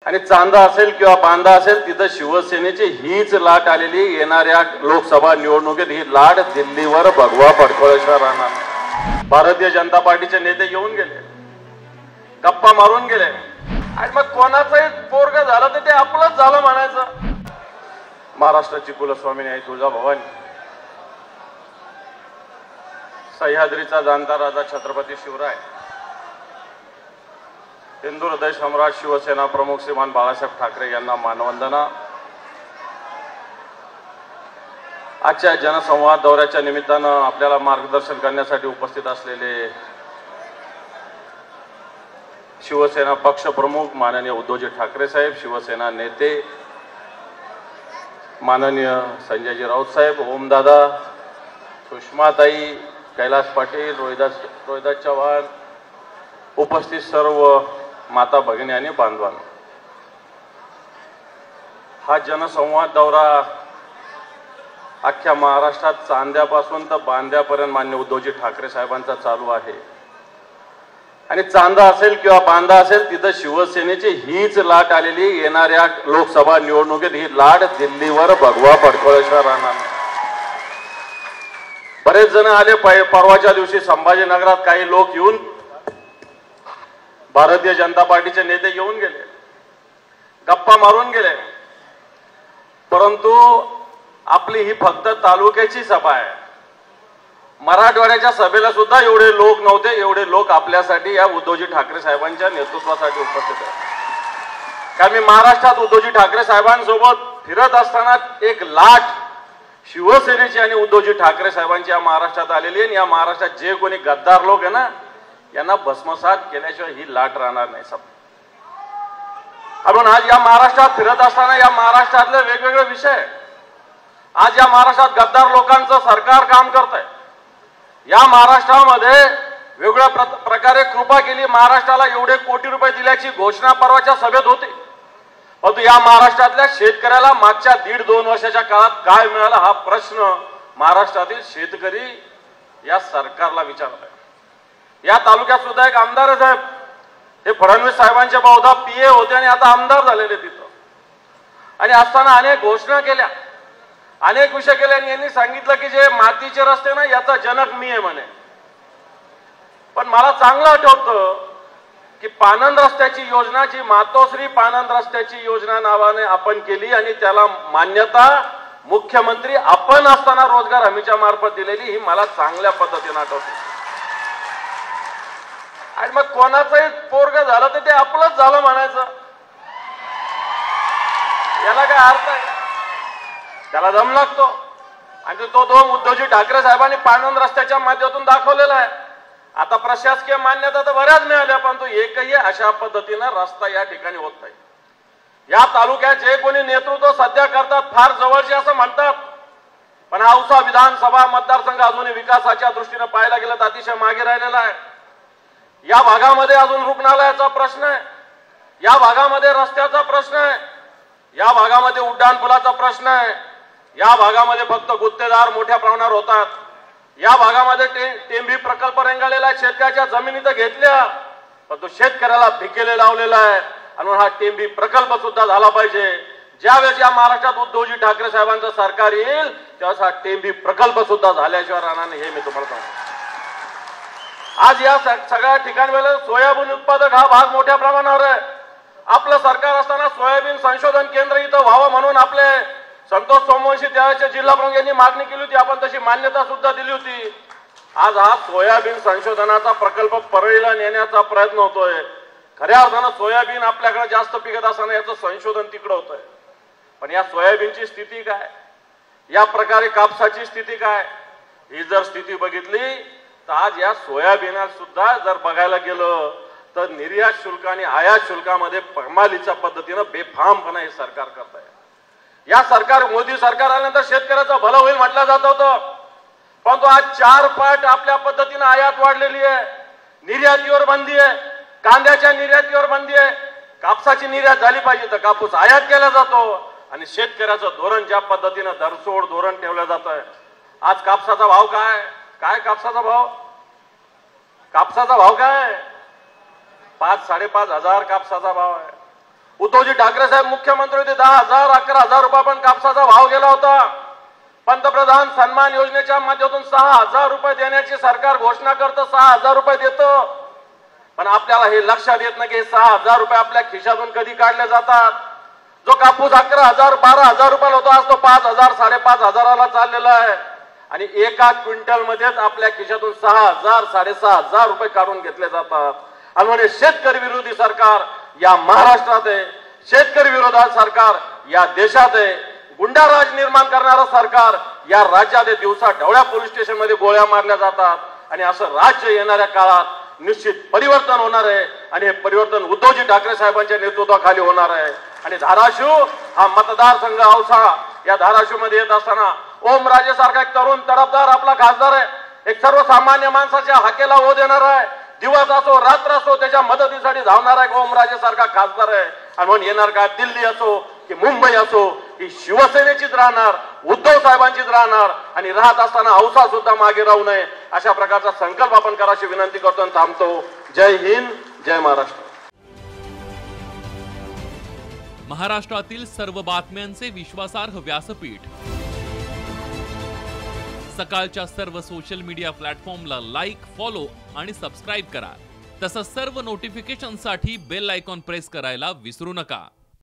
आणि चांदा असेल किंवा बांदा असेल तिथं शिवसेनेची हीच लाट आलेली. येणाऱ्या लोकसभा निवडणुकीत ही लाट दिल्लीवर भगवा फडकवल्याशिवाय राहणार नाही. भारतीय जनता पार्टीचे नेते येऊन गेले, गप्पा मारून गेले आणि मग कोणाचंही पोरग झालं तर ते आपलंच झालं म्हणायचं. महाराष्ट्राची कुलस्वामिनी आई तुळजाभवानी, सह्याद्रीचा जाणता राजा छत्रपती शिवराय, हिंदू हृदय सम्राट शिवसेना प्रमुख श्रीमान बाळासाहेब ठाकरे यांना मानवंदना. आजच्या जनसंवाद दौऱ्याच्या निमित्तानं आपल्याला मार्गदर्शन करण्यासाठी उपस्थित असलेले शिवसेना पक्ष प्रमुख माननीय उद्धवजी ठाकरे साहेब, शिवसेना नेते माननीय संजयजी राऊत साहेब, ओमदादा, सुषमाताई, कैलास पाटील, रोहिदास चव्हाण, उपस्थित सर्व माता भगिनी आणि बांधवांनो, हा जनसंवाद दौरा अख्ख्या महाराष्ट्रात चांद्यापासून तर बांद्यापर्यंत माननीय उद्धवजी ठाकरे साहेबांचा चालू आहे. आणि चांदा असेल किंवा बांदा असेल तिथं शिवसेनेची हीच लाट आलेली. येणाऱ्या लोकसभा निवडणुकीत ही लाट दिल्लीवर भगवा फडकवल्याशिवाय राहणार नाही. बरेच जण आले परवाच्या दिवशी संभाजीनगरात, काही लोक येऊन, भारतीय जनता पार्टीचे नेते येऊन गेले, गप्पा मारून गेले. परंतु आपली ही फक्त तालुक्याची सभा आहे. मराठवाड्याच्या सभेला सुद्धा एवढे लोक नव्हते. एवढे लोक आपल्यासाठी या उद्धवजी ठाकरे साहेबांच्या नेतृत्वासाठी उपस्थित आहेत. कारण मी महाराष्ट्रात उद्धवजी ठाकरे साहेबांसोबत फिरत असताना एक लाट शिवसेनेची आणि उद्धवजी ठाकरे साहेबांची या महाराष्ट्रात आलेली आहे. या महाराष्ट्रात जे कोणी गद्दार लोक आहे ना, यांना भस्मसात केल्याशिवाय ही लाट राहणार नाही. आपण आज या महाराष्ट्रात फिरत असताना या महाराष्ट्रातले वेगवेगळे विषय, आज या महाराष्ट्रात गद्दार लोकांचं सरकार काम करत आहे. या महाराष्ट्रामध्ये वेगवेगळ्या प्रकारे कृपा केली, महाराष्ट्राला एवढे कोटी रुपये दिल्याची घोषणा परवाच्या सभेत होती. परंतु या महाराष्ट्रातल्या शेतकऱ्याला मागच्या 1.5-2 वर्षाच्या काळात काय मिळालं हा प्रश्न महाराष्ट्रातील शेतकरी या सरकारला विचारत आहे. या तालुक्यात सुद्धा एक आमदार साहेब, हे फडणवीस साहेबांचे बहुधा पीए होते आणि आता आमदार झालेले तिथं. आणि असताना अनेक घोषणा केल्या, अनेक विषय केले आणि यांनी सांगितलं की जे मातीचे रस्ते ना याचा जनक मी आहे म्हणे. पण मला चांगलं आठवतं की पानंद रस्त्याची योजना, जी मातोश्री पानंद रस्त्याची योजना नावाने आपण केली आणि त्याला मान्यता मुख्यमंत्री आपण असताना रोजगार हमीच्या मार्फत दिलेली, ही मला चांगल्या पद्धतीने आठवते. आणि मग कोणाचंही पोरग झालं तर ते आपलंच झालं म्हणायचं, याला काय अर्थ आहे? त्याला दम लागतो. आणि तो दोन उद्धवजी ठाकरे साहेबांनी पानंद रस्त्याच्या माध्यमातून दाखवलेला आहे. आता प्रशासकीय मान्यता तर बऱ्याच मिळाल्या, परंतु एकही अशा पद्धतीनं रस्ता या ठिकाणी होत नाही. या तालुक्यात जे कोणी नेतृत्व सध्या करतात फार जवळचे असं म्हणतात, पण औसा विधानसभा मतदारसंघ अजूनही विकासाच्या दृष्टीने पाहायला गेलं तर अतिशय मागे राहिलेला आहे. या भागामध्ये अजून रुग्णालयाचा प्रश्न आहे, या भागामध्ये रस्त्याचा प्रश्न आहे, या भागामध्ये उड्डाणपुलाचा प्रश्न आहे, या भागामध्ये फक्त गुत्तेदार मोठ्या प्रमाणावर होतात. या भागामध्ये टेंभी प्रकल्प रेंगाळलेला आहे, शेतकऱ्याच्या जमिनी तर घेतल्या, पण तो शेतकऱ्याला भिकेले लावलेला आहे. आणि हा टेंभी प्रकल्प सुद्धा झाला पाहिजे. ज्यावेळेस या महाराष्ट्रात उद्धवजी ठाकरे साहेबांचं सरकार येईल त्यावेळेस हा टेंभी प्रकल्प सुद्धा झाल्याशिवाय राहणार नाही, हे मी तुम्हाला सांगतो. आज या सगळ्या ठिकाणी सोयाबीन उत्पादक हा भाग मोठ्या प्रमाणावर आहे. आपलं सरकार असताना सोयाबीन संशोधन केंद्र इथं व्हावं म्हणून आपले संतोष सोमवंशी त्यावेळेचे जिल्हा प्रमुख यांनी मागणी केली होती. आपण तशी मान्यता सुद्धा दिली होती. आज हा सोयाबीन संशोधनाचा प्रकल्प परळीला नेण्याचा प्रयत्न होतोय. खऱ्या अर्थानं सोयाबीन आपल्याकडे जास्त पिकत असताना याचं संशोधन तिकडं होतंय. पण या सोयाबीनची स्थिती काय, या प्रकारे कापसाची स्थिती काय, ही जर स्थिती बघितली तर आज या सोयाबीनात सुद्धा जर बघायला गेलं तर निर्यात शुल्क आणि आयात शुल्कामध्ये कमालीच्या पद्धतीनं बेफामपणा हे सरकार करत आहे. या सरकार, मोदी सरकार आल्यानंतर शेतकऱ्याचं भलं होईल म्हटलं जात होतं, परंतु आज 4 पट आपल्या पद्धतीनं आयात वाढलेली आहे. निर्यातीवर बंदी आहे, कांद्याच्या निर्यातीवर बंदी आहे. कापसाची निर्यात झाली पाहिजे तर कापूस आयात केला जातो. आणि शेतकऱ्याचं धोरण ज्या पद्धतीनं धरसोड धोरण ठेवलं जात आहे. आज कापसाचा भाव काय, काय कापसाचा भाव, कापसाचा भाव काय 5-5.5 हजार कापसाचा भाव आहे. उद्धवजी ठाकरे साहेब मुख्यमंत्री होते 10,000 11,000 रुपये पण कापसाचा भाव गेला होता. पंतप्रधान सन्मान योजनेच्या माध्यमातून 6,000 रुपये देण्याची सरकार घोषणा करतं, 6,000 रुपये देतं. पण आपल्याला हे लक्षात येत नाही की 6,000 रुपये आपल्या खिशातून कधी काढले जातात. जो कापूस 11,000 12,000 रुपयाला होता आज तो 5,000 5,500 चाललेला आहे. आणि एका क्विंटल मध्येच आपल्या खिशातून 6,000 6,500 रुपये काढून घेतले जातात. आणि म्हणजे शेतकरी विरोधी सरकार या महाराष्ट्रात आहे, शेतकरी विरोधात सरकार या देशात आहे, गुंडाराज निर्माण करणारं सरकार या राज्यात दिवसा ढवळ्या पोलीस स्टेशन मध्ये गोळ्या मारल्या जातात. आणि असं राज्य येणाऱ्या काळात निश्चित परिवर्तन होणार आहे. आणि हे परिवर्तन उद्धवजी ठाकरे साहेबांच्या नेतृत्वाखाली होणार आहे. आणि धाराशिव हा मतदारसंघ औसा या धाराशिव मध्ये येत असताना ओमराजे सारखा एक तरुण तडफदार आपला खासदार आहे, एक सर्वसामान्य माणसाच्या हाकेला ओ देणार आहे, दिवस असो रात्र असो त्याच्या मदतीसाठी धावणारा एक ओमराजे सारखा खासदार आहे. आणि म्हणून येणार का दिल्ली असो की मुंबई असो ही शिवसेनेचीच राहणार, उद्धव साहेबांचीच राहणार. आणि राहत असताना औसा सुद्धा मागे राहू नये अशा प्रकारचा संकल्प आपण करायची विनंती करतो आणि थांबतो. जय हिंद, जय महाराष्ट्र. महाराष्ट्रातील सर्व बातम्यांचे विश्वासार्ह व्यासपीठ सकाळच्या सर्व सोशल मीडिया प्लॅटफॉर्मला लाईक, फॉलो आणि सबस्क्राईब करा. तसंच सर्व नोटिफिकेशनसाठी बेल आयकॉन प्रेस करायला विसरू नका.